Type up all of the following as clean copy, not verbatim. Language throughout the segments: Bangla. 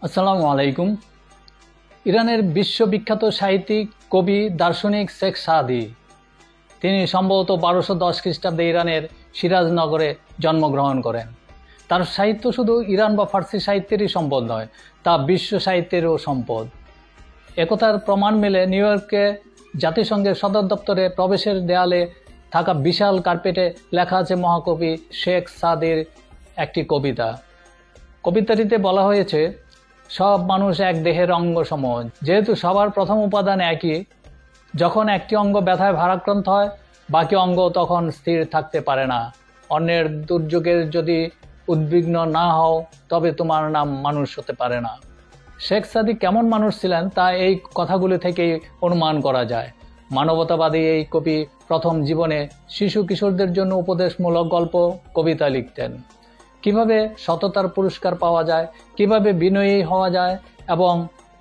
আসসালামু আলাইকুম। ইরানের বিশ্ববিখ্যাত সাহিত্যিক, কবি, দার্শনিক শেখ সাদি, তিনি সম্ভবত 1210 খ্রিস্টাব্দে ইরানের সিরাজ নগরে জন্মগ্রহণ করেন। তার সাহিত্য শুধু ইরান বা ফার্সি সাহিত্যেরই সম্পদ নয়, তা বিশ্ব সাহিত্যেরও সম্পদ। একথার প্রমাণ মেলে নিউ ইয়র্কে জাতিসংঘের সদর দপ্তরে প্রবেশের দেয়ালে থাকা বিশাল কার্পেটে লেখা আছে মহাকবি শেখ সাদির একটি কবিতা। কবিতাটিতে বলা হয়েছে, সব মানুষ এক দেহের অঙ্গ সম, যেহেতু সবার প্রথম উপাদান একই, যখন একটি অঙ্গ ব্যথায় ভারাক্রান্ত হয় বাকি অঙ্গ তখন স্থির থাকতে পারে না। অন্যের দুর্যোগের যদি উদ্বিগ্ন না হও তবে তোমার নাম মানুষ হতে পারে না। শেখ সাদি কেমন মানুষ ছিলেন তা এই কথাগুলি থেকেই অনুমান করা যায়। মানবতাবাদী এই কবি প্রথম জীবনে শিশু কিশোরদের জন্য উপদেশমূলক গল্প, কবিতা লিখতেন। কিভাবে সততার পুরস্কার পাওয়া যায়, কিভাবে বিনয়ী হওয়া যায় এবং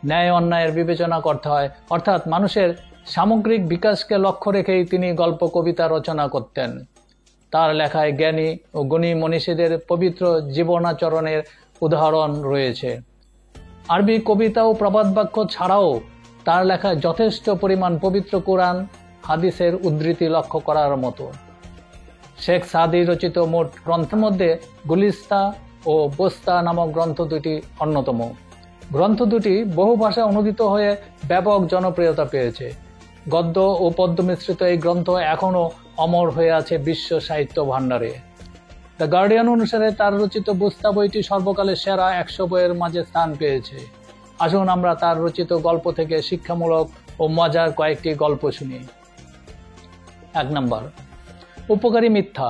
ন্যায় অন্যায়ের বিবেচনা করতে হয়, অর্থাৎ মানুষের সামগ্রিক বিকাশকে লক্ষ্য রেখেই তিনি গল্প কবিতা রচনা করতেন। তার লেখায় জ্ঞানী ও গুণী মনীষীদের পবিত্র জীবনাচরণের উদাহরণ রয়েছে। আরবি কবিতা ও প্রবাদ বাক্য ছাড়াও তার লেখায় যথেষ্ট পরিমাণ পবিত্র কোরআন হাদিসের উদ্ধৃতি লক্ষ্য করার মতো। শেখ সাদি রচিত মোট গ্রন্থের মধ্যে গুলিস্তা ও বোস্তা নামক গ্রন্থ দুটি অন্যতম। গ্রন্থ দুটি বহু ভাষায় অনুদিত হয়ে ব্যাপক জনপ্রিয়তা পেয়েছে। গদ্য ও পদ্য মিশ্রিত এই গ্রন্থ এখনও অমর হয়ে আছে বিশ্ব সাহিত্য ভাণ্ডারে। দ্য গার্ডিয়ান অনুসারে তার রচিত বোস্তা বইটি সর্বকালের সেরা 100 বইয়ের মাঝে স্থান পেয়েছে। আসুন আমরা তার রচিত গল্প থেকে শিক্ষামূলক ও মজার কয়েকটি গল্প শুনি। 1 নম্বর, উপকারী মিথ্যা।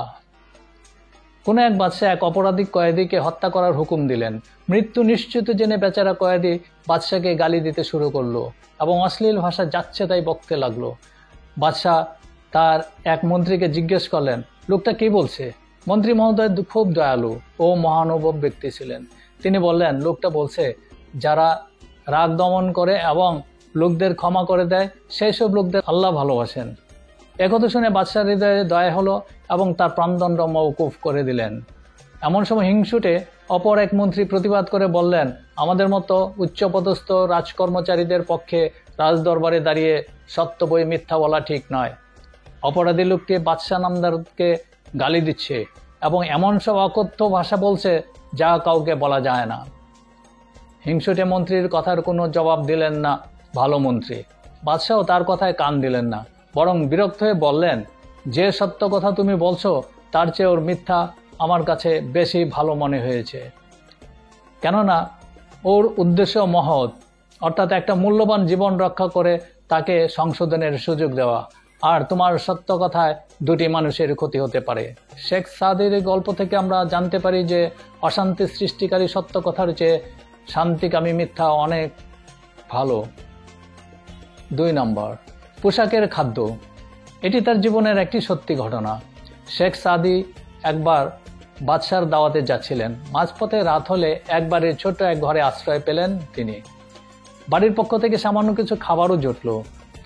কোন এক বাদশাহ এক অপরাধী কয়েদিকে হত্যা করার হুকুম দিলেন। মৃত্যু নিশ্চিত জেনে বেচারা কয়েদি বাদশাকে গালি দিতে শুরু করলো এবং অশ্লীল ভাষা যাচ্ছে তাই বকতে লাগলো। বাদশাহ তার এক মন্ত্রীকে জিজ্ঞেস করলেন, লোকটা কি বলছে? মন্ত্রী মহোদয় খুব দয়ালু ও মহানুভব ব্যক্তি ছিলেন। তিনি বললেন, লোকটা বলছে, যারা রাগ দমন করে এবং লোকদের ক্ষমা করে দেয় সেই সব লোকদের আল্লাহ ভালোবাসেন। একথা শুনে বাদশার হৃদয়ে দয়া হলো এবং তার প্রাণদণ্ড মওকুফ করে দিলেন। এমন সময় হিংসুটে অপর এক মন্ত্রী প্রতিবাদ করে বললেন, আমাদের মতো উচ্চপদস্থ রাজকর্মচারীদের পক্ষে রাজদরবারে দাঁড়িয়ে সত্য বই মিথ্যা বলা ঠিক নয়। অপরাধী লোকটি বাদশাহ নামদারকে গালি দিচ্ছে এবং এমন সব অকথ্য ভাষা বলছে যা কাউকে বলা যায় না। হিংসুটে মন্ত্রীর কথার কোনো জবাব দিলেন না ভালো মন্ত্রী। বাদশাহ তার কথায় কান দিলেন না, বরং বিরক্ত হয়ে বললেন, যে সত্য কথা তুমি বলছো তার চেয়ে ওর মিথ্যা আমার কাছে বেশি ভালো মনে হয়েছে। কেননা ওর উদ্দেশ্য মহৎ, অর্থাৎ একটা মূল্যবান জীবন রক্ষা করে তাকে সংশোধনের সুযোগ দেওয়া, আর তোমার সত্য কথায় দুটি মানুষের ক্ষতি হতে পারে। শেখ সাদির গল্প থেকে আমরা জানতে পারি যে অশান্তি সৃষ্টিকারী সত্য কথার চেয়ে শান্তিকামী মিথ্যা অনেক ভালো। 2 নম্বর, পোশাকের খাদ্য। এটি তার জীবনের একটি সত্যি ঘটনা। শেখ সাদি একবার বাদশার দাওয়াতে যাচ্ছিলেন। মাঝপথে রাত হলে একবারের ছোট্ট এক ঘরে আশ্রয় পেলেন তিনি। বাড়ির পক্ষ থেকে সামান্য কিছু খাবারও জুটল।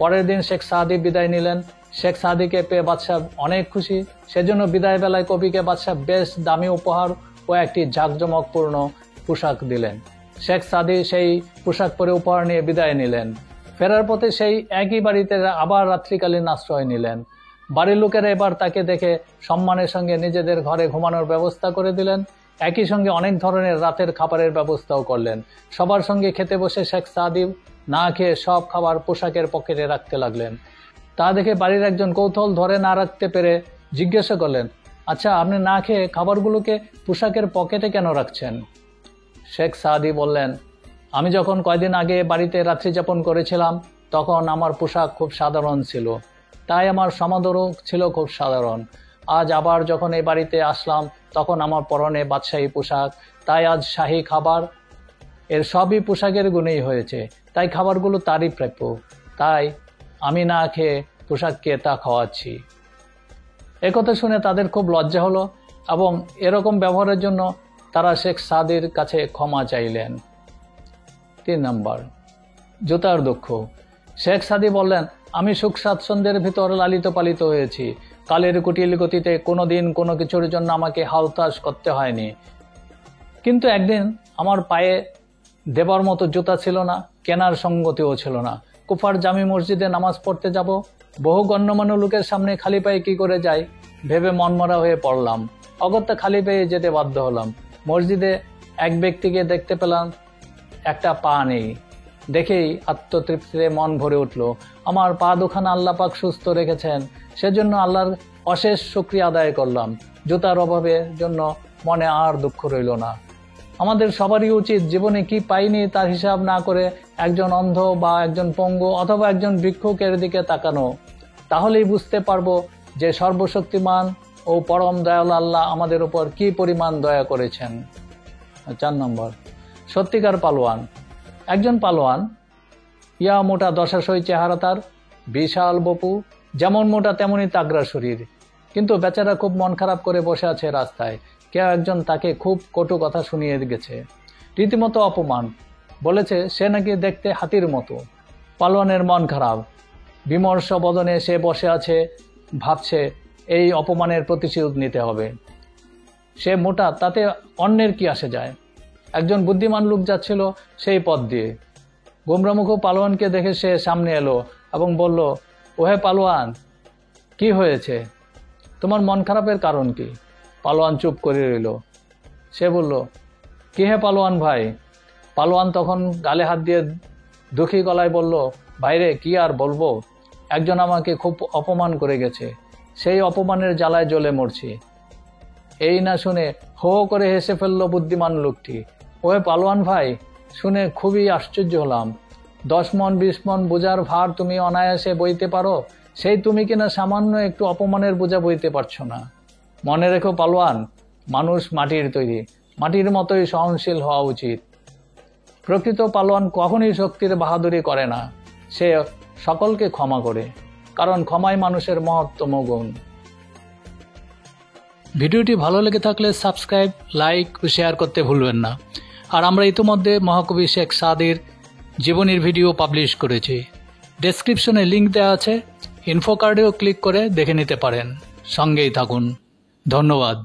পরের দিন শেখ সাদি বিদায় নিলেন। শেখ সাদিকে পেয়ে বাদশাহ অনেক খুশি। সেজন্য বিদায় বেলায় কবিকে বাদশাহ বেশ দামি উপহার ও একটি জাঁকজমকপূর্ণ পোশাক দিলেন। শেখ সাদি সেই পোশাক পরে উপহার নিয়ে বিদায় নিলেন। ফেরার পথে সেই একই বাড়িতে আবার রাত্রিকালীন আশ্রয় নিলেন। বাড়ির লোকেরা এবার তাকে দেখে সম্মানের সঙ্গে নিজেদের ঘরে ঘুমানোর ব্যবস্থা করে দিলেন। একই সঙ্গে অনেক ধরনের রাতের খাবারের ব্যবস্থাও করলেন। সবার সঙ্গে খেতে বসে শেখ সাদি না খেয়ে সব খাবার পোশাকের পকেটে রাখতে লাগলেন। তা দেখে বাড়ির একজন কৌতূহল ধরে না রাখতে পেরে জিজ্ঞাসা করলেন, আচ্ছা, আপনি না খেয়ে খাবারগুলোকে পোশাকের পকেটে কেন রাখছেন? শেখ সাদি বললেন, আমি যখন কয়দিন আগে বাড়িতে রাত্রি যাপন করেছিলাম তখন আমার পোশাক খুব সাধারণ ছিল, তাই আমার সমাদরও ছিল খুব সাধারণ। আজ আবার যখন এই বাড়িতে আসলাম তখন আমার পরনে বাদশাহী পোশাক, তাই আজ শাহী খাবার। এর সবই পোশাকের গুণেই হয়েছে, তাই খাবারগুলো তারই প্রাপ্য। তাই আমি না খেয়ে পোশাককে তা খাওয়াচ্ছি। একথা শুনে তাদের খুব লজ্জা হলো এবং এরকম ব্যবহারের জন্য তারা শেখ সাদির কাছে ক্ষমা চাইলেন। 3 নম্বর, জুতার দুঃখ। শেখ সাদি বললেন, আমি সুখ স্বাচ্ছন্দ্যের ভিতর লালিত পালিত হয়েছি। কালের কুটিল গতিতে কোনোদিন কোনো কিছুর জন্য আমাকে হালতাস করতে হয়নি। কিন্তু একদিন আমার পায়ে দেবার মতো জুতা ছিল না, কেনার সঙ্গতিও ছিল না। কুফার জামি মসজিদে নামাজ পড়তে যাব, বহু গণ্যমান্য লোকের সামনে খালি পায়ে কি করে যাই ভেবে মনমরা হয়ে পড়লাম। অগত্যা খালি পায়ে যেতে বাধ্য হলাম। মসজিদে এক ব্যক্তিকে দেখতে পেলাম, একটা পা নেই। দেখেই আত্মতৃপ্তিতে মন ভরে উঠল। আমার পা দুখানা আল্লাহ পাক সুস্থ রেখেছেন, সেজন্য আল্লাহর অশেষ শুকরিয়া আদায় করলাম। জুতার অভাবের জন্য মনে আর দুঃখ রইল না। আমাদের সবারই উচিত জীবনে কি পাইনি তার হিসাব না করে একজন অন্ধ বা একজন পঙ্গু অথবা একজন ভিক্ষুকের দিকে তাকানো। তাহলেই বুঝতে পারবো যে সর্বশক্তিমান ও পরম দয়াল আল্লাহ আমাদের উপর কি পরিমাণ দয়া করেছেন। 4 নম্বর, সত্যিকার পালোয়ান। একজন পালোয়ান, ইয়া মোটা দশাশয় চেহারা তার, বিশাল বপু, যেমন মোটা তেমনই তাগড়া শরীর। কিন্তু বেচারা খুব মন খারাপ করে বসে আছে রাস্তায়। কেউ একজন তাকে খুব কটু কথা শুনিয়ে গেছে, রীতিমতো অপমান। বলেছে সে নাকি দেখতে হাতির মতো। পালোয়ানের মন খারাপ, বিমর্ষ বদনে সে বসে আছে, ভাবছে এই অপমানের প্রতিশোধ নিতে হবে। সে মোটা, তাতে অন্যের কি আসে যায়। একজন বুদ্ধিমান লোক যাচ্ছিল সেই পথ দিয়ে। গোমরামুখ পালোয়ানকে দেখে সে সামনে এলো এবং বলল, ওহে পালোয়ান, কি হয়েছে? তোমার মন খারাপের কারণ কি? পালোয়ান চুপ করে রইল। সে বলল, কি হে পালোয়ান ভাই? পালোয়ান তখন গালে হাত দিয়ে দুঃখী গলায় বলল, ভাইরে কি আর বলবো, একজন আমাকে খুব অপমান করে গেছে, সেই অপমানের জ্বালায় জ্বলে মরছি। এই না শুনে হো করে হেসে ফেলল বুদ্ধিমান লোকটি। ওহে পালোয়ান ভাই, শুনে খুবই আশ্চর্য হলাম। 10 মণ 20 মণ বোঝার ভার তুমি অনায়াসে বইতে পারো, সেই তুমি কিনা সামান্য একটু অপমানের বোঝা বইতে পারছো না। মনে রেখো পালোয়ান, মানুষ মাটির তৈরি, মাটির মতোই সহনশীল হওয়া উচিত। প্রকৃত পালোয়ান কখনই শক্তির বাহাদুরি করে না, সে সকলকে ক্ষমা করে, কারণ ক্ষমাই মানুষের মহত্তম গুণ। ভিডিওটি ভালো লেগে থাকলে সাবস্ক্রাইব, লাইক ও শেয়ার করতে ভুলবেন না। আর আমরা ইতিমধ্যে মহাকবি শেখ সাদির জীবনীর ভিডিও পাবলিশ করেছি। ডেসক্রিপশনে লিংক দেওয়া আছে, ইনফো কার্ডেও ক্লিক করে দেখে নিতে পারেন। সঙ্গেই থাকুন। ধন্যবাদ।